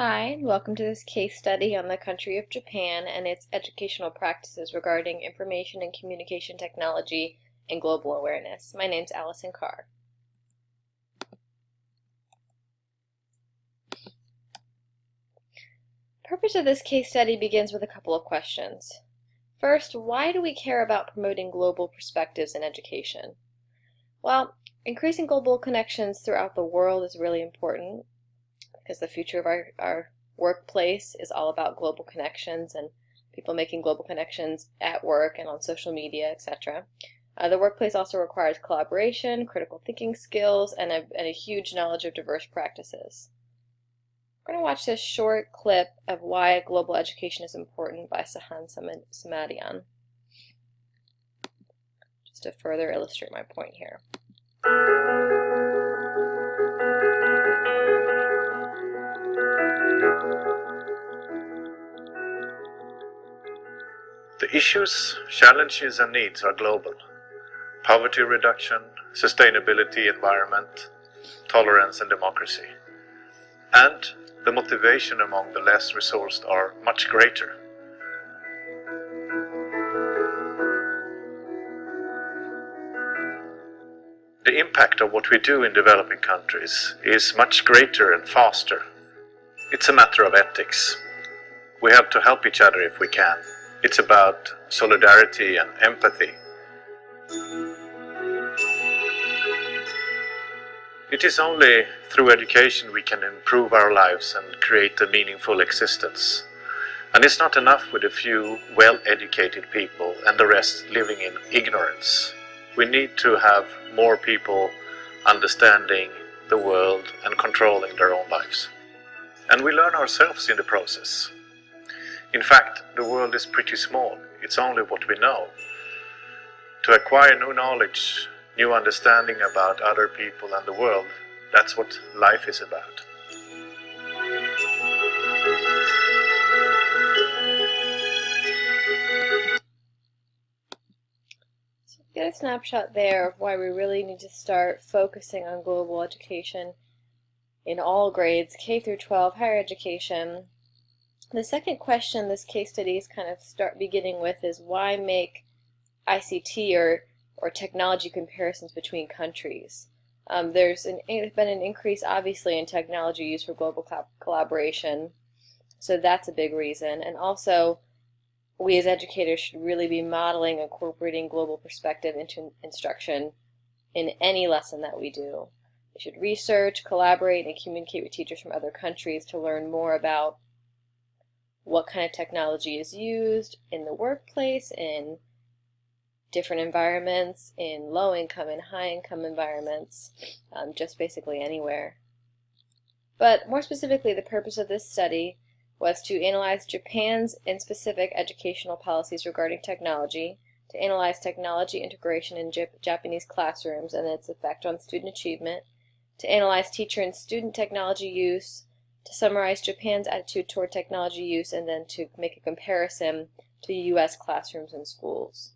Hi, and welcome to this case study on the country of Japan and its educational practices regarding information and communication technology and global awareness. My name's Allison Carr. The purpose of this case study begins with a couple of questions. First, why do we care about promoting global perspectives in education? Well, increasing global connections throughout the world is really important because the future of our workplace is all about global connections and people making global connections at work and on social media, etc. The workplace also requires collaboration, critical thinking skills, and a huge knowledge of diverse practices. We're going to watch this short clip of why global education is important by Sahan Samadian, just to further illustrate my point here. The issues, challenges and needs are global. Poverty reduction, sustainability, environment, tolerance and democracy. And the motivation among the less resourced are much greater. The impact of what we do in developing countries is much greater and faster. It's a matter of ethics. We have to help each other if we can. It's about solidarity and empathy. It is only through education we can improve our lives and create a meaningful existence. And it's not enough with a few well-educated people and the rest living in ignorance. We need to have more people understanding the world and controlling their own lives. And we learn ourselves in the process. In fact, the world is pretty small. It's only what we know. To acquire new knowledge, new understanding about other people and the world, that's what life is about. So get a snapshot there of why we really need to start focusing on global education in all grades, K through 12, higher education. The second question this case study is kind of beginning with is why make ICT or technology comparisons between countries. There's been an increase obviously in technology use for global collaboration, so that's a big reason. And also, we as educators should really be modeling and incorporating global perspective into instruction in any lesson that we do. We should research, collaborate, and communicate with teachers from other countries to learn more about what kind of technology is used in the workplace, in different environments, in low-income and high-income environments, just basically anywhere. But more specifically, the purpose of this study was to analyze Japan's and specific educational policies regarding technology, to analyze technology integration in Japanese classrooms and its effect on student achievement, to analyze teacher and student technology use, to summarize Japan's attitude toward technology use, and then to make a comparison to U.S. classrooms and schools.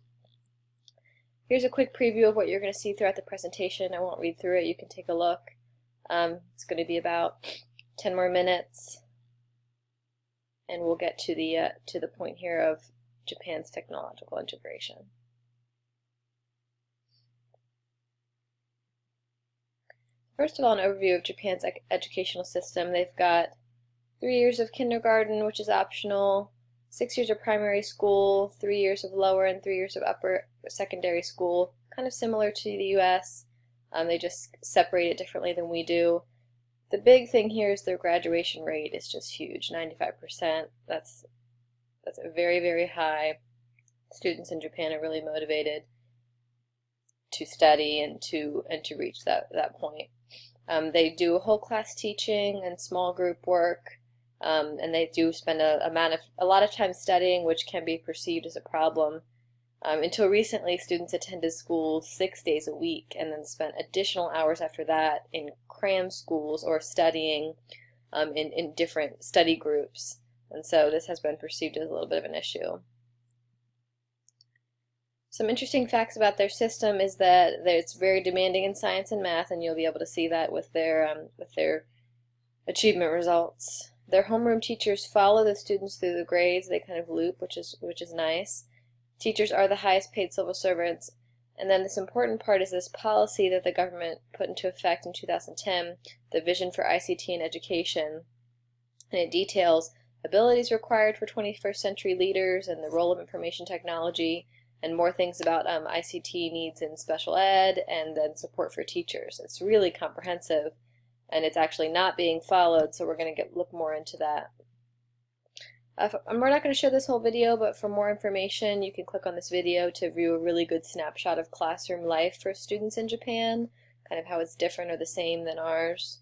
Here's a quick preview of what you're going to see throughout the presentation. I won't read through it. You can take a look. It's going to be about 10 more minutes, and we'll get to the point here of Japan's technological integration. First of all, an overview of Japan's educational system. They've got 3 years of kindergarten, which is optional, 6 years of primary school, 3 years of lower and 3 years of upper secondary school, kind of similar to the U.S. They just separate it differently than we do. The big thing here is their graduation rate is just huge, 95%. That's a very, very high. Students in Japan are really motivated to study and to reach that point. They do whole class teaching and small group work, and they do spend a lot of time studying, which can be perceived as a problem. Until recently, students attended school 6 days a week and then spent additional hours after that in cram schools or studying in different study groups. And so this has been perceived as a little bit of an issue. Some interesting facts about their system is that it's very demanding in science and math, and you'll be able to see that with their achievement results. Their homeroom teachers follow the students through the grades. They kind of loop, which is nice. Teachers are the highest paid civil servants. And then this important part is this policy that the government put into effect in 2010, the Vision for ICT in Education. And it details abilities required for 21st century leaders and the role of information technology, and more things about ICT needs in special ed, and then support for teachers. It's really comprehensive, and it's actually not being followed, so we're going to look more into that. We're not going to show this whole video, but for more information you can click on this video to view a really good snapshot of classroom life for students in Japan, kind of how it's different or the same than ours.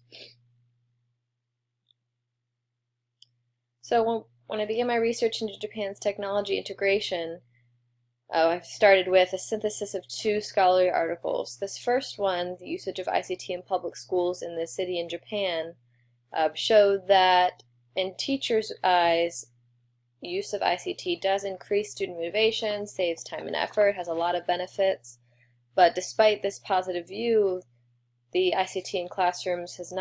So when I began my research into Japan's technology integration, I've started with a synthesis of 2 scholarly articles. This first one, the usage of ICT in public schools in the city in Japan, showed that in teachers' eyes, use of ICT does increase student motivation, saves time and effort, has a lot of benefits. But despite this positive view, the ICT in classrooms has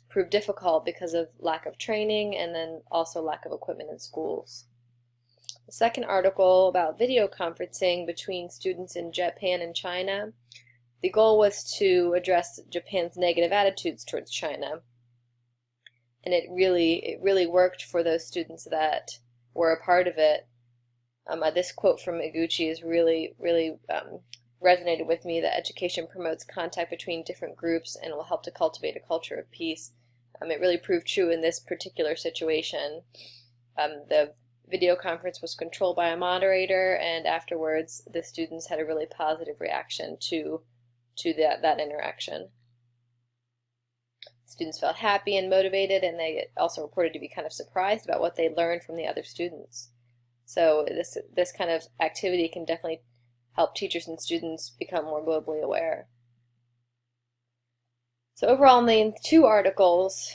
proved difficult because of lack of training and then also lack of equipment in schools. The second article about video conferencing between students in Japan and China, the goal was to address Japan's negative attitudes towards China. And it really worked for those students that were a part of it. This quote from Iguchi is really resonated with me, that education promotes contact between different groups and will help to cultivate a culture of peace. It really proved true in this particular situation. The video conference was controlled by a moderator, and afterwards the students had a really positive reaction to that interaction. Students felt happy and motivated, and they also reported to be kind of surprised about what they learned from the other students. So this kind of activity can definitely help teachers and students become more globally aware. So overall, in the 2 articles,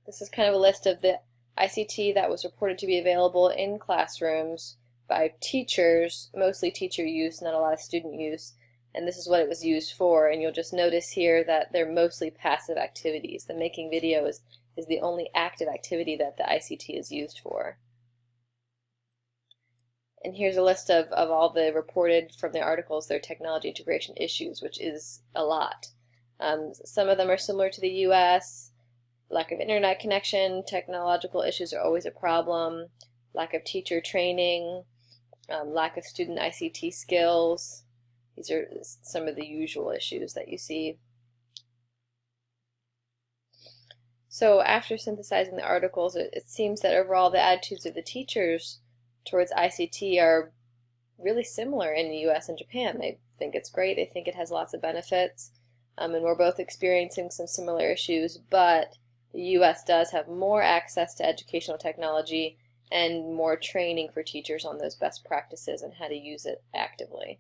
this is kind of a list of the ICT that was reported to be available in classrooms by teachers, mostly teacher use, not a lot of student use, and this is what it was used for. And you'll just notice here that they're mostly passive activities. The making video is the only active activity that the ICT is used for. And here's a list of all the reported from the articles, their technology integration issues, which is a lot. Some of them are similar to the US. Lack of internet connection, technological issues are always a problem. Lack of teacher training, lack of student ICT skills. These are some of the usual issues that you see. So after synthesizing the articles, it seems that overall the attitudes of the teachers towards ICT are really similar in the US and Japan. They think it's great, they think it has lots of benefits, and we're both experiencing some similar issues, but the US does have more access to educational technology and more training for teachers on those best practices and how to use it actively.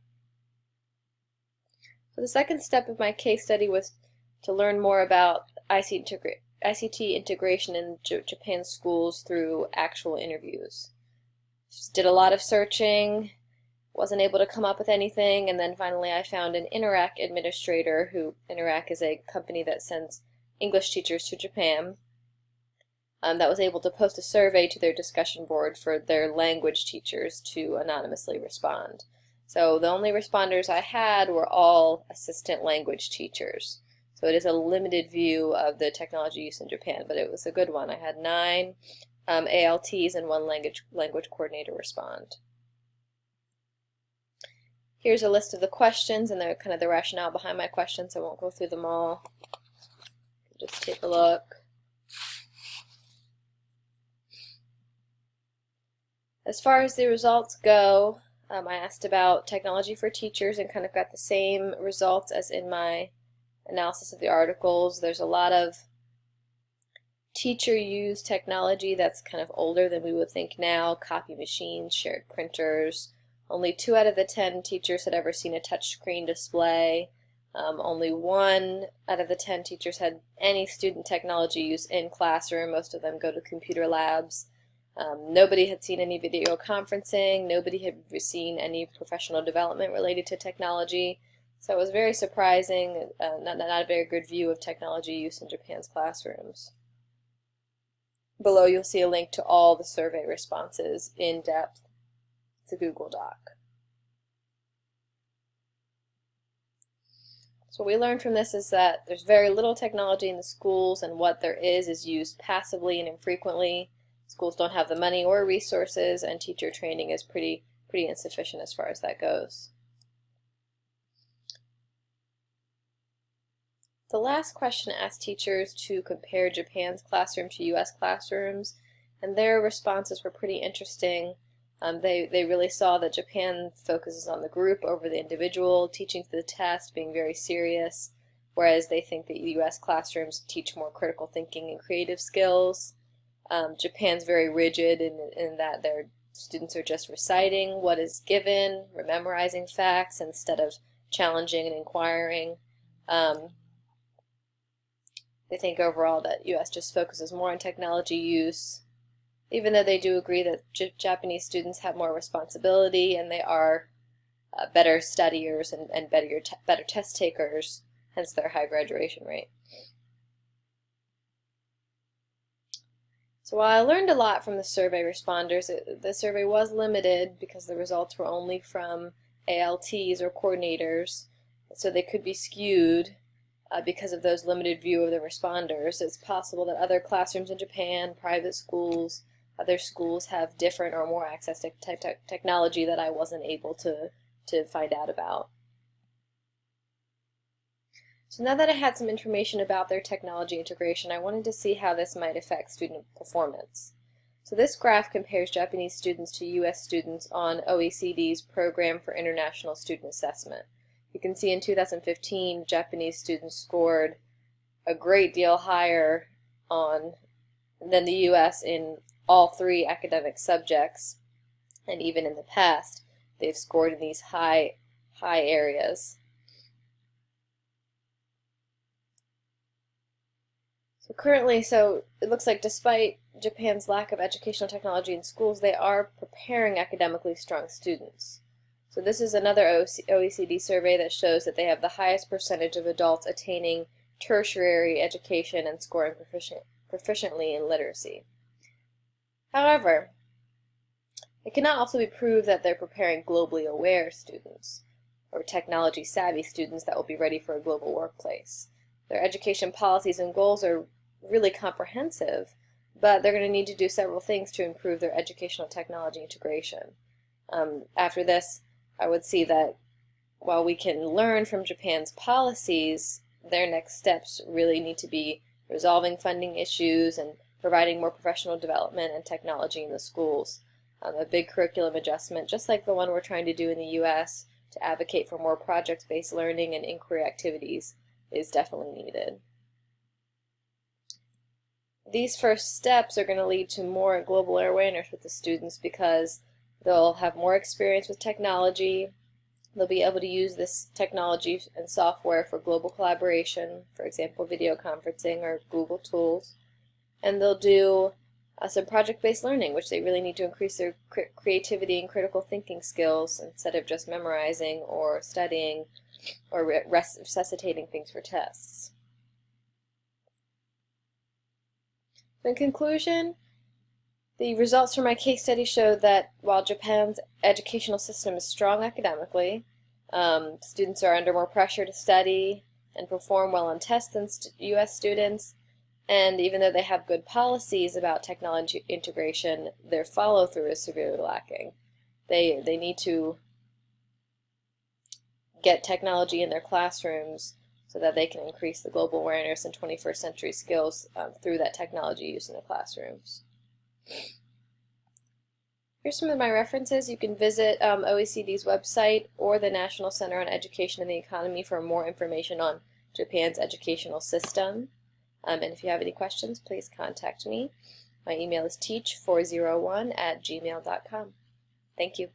So the second step of my case study was to learn more about ICT integration in Japan's schools through actual interviews. Just did a lot of searching, wasn't able to come up with anything, and then finally I found an Interac administrator Interac is a company that sends English teachers to Japan, that was able to post a survey to their discussion board for their language teachers to anonymously respond. So the only responders I had were all assistant language teachers. So it is a limited view of the technology use in Japan, but it was a good one. I had 9 ALTs and 1 language coordinator respond. Here's a list of the questions and kind of the rationale behind my questions. I won't go through them all. Just take a look. As far as the results go, I asked about technology for teachers and kind of got the same results as in my analysis of the articles. There's a lot of teacher-used technology that's kind of older than we would think now, copy machines, shared printers. Only 2 out of the 10 teachers had ever seen a touchscreen display. Only 1 out of the 10 teachers had any student technology use in classroom. Most of them go to computer labs. Nobody had seen any video conferencing. Nobody had seen any professional development related to technology. So it was very surprising, not a very good view of technology use in Japan's classrooms. Below you'll see a link to all the survey responses in depth. It's a Google Doc. So what we learned from this is that there's very little technology in the schools, and what there is used passively and infrequently. Schools don't have the money or resources, and teacher training is pretty insufficient as far as that goes. The last question asked teachers to compare Japan's classroom to U.S. classrooms, and their responses were pretty interesting. They really saw that Japan focuses on the group over the individual, teaching to the test, being very serious, whereas they think that U.S. classrooms teach more critical thinking and creative skills. Japan's very rigid in that their students are just reciting what is given, memorizing facts instead of challenging and inquiring. They think overall that U.S. just focuses more on technology use, even though they do agree that Japanese students have more responsibility and they are better studiers and better test takers, hence their high graduation rate. So while I learned a lot from the survey responders, the survey was limited because the results were only from ALTs or coordinators, so they could be skewed because of those limited view of the responders. It's possible that other classrooms in Japan, private schools, other schools have different or more access to technology that I wasn't able to find out about. So now that I had some information about their technology integration, I wanted to see how this might affect student performance. So this graph compares Japanese students to U.S. students on OECD's Program for International Student Assessment. You can see in 2015, Japanese students scored a great deal higher than the U.S. in all 3 academic subjects, and even in the past, they've scored in these high areas. So currently, it looks like despite Japan's lack of educational technology in schools, they are preparing academically strong students. So this is another OECD survey that shows that they have the highest percentage of adults attaining tertiary education and scoring proficiently in literacy. However, it cannot also be proved that they're preparing globally aware students or technology savvy students that will be ready for a global workplace. Their education policies and goals are really comprehensive, but they're going to need to do several things to improve their educational technology integration. After this, I would see that while we can learn from Japan's policies, their next steps really need to be resolving funding issues and providing more professional development and technology in the schools. A big curriculum adjustment, just like the one we're trying to do in the U.S. to advocate for more project-based learning and inquiry activities, is definitely needed. These first steps are going to lead to more global awareness with the students because they'll have more experience with technology. They'll be able to use this technology and software for global collaboration, for example, video conferencing or Google tools. And they'll do some project-based learning, which they really need to increase their creativity and critical thinking skills instead of just memorizing or studying or resuscitating things for tests. In conclusion, the results from my case study showed that while Japan's educational system is strong academically, students are under more pressure to study and perform well on tests than U.S. students, and even though they have good policies about technology integration, their follow-through is severely lacking. They need to get technology in their classrooms so that they can increase the global awareness and 21st century skills through that technology use in the classrooms. Here's some of my references. You can visit OECD's website or the National Center on Education and the Economy for more information on Japan's educational system. And if you have any questions, please contact me. My email is teach401@gmail.com. Thank you.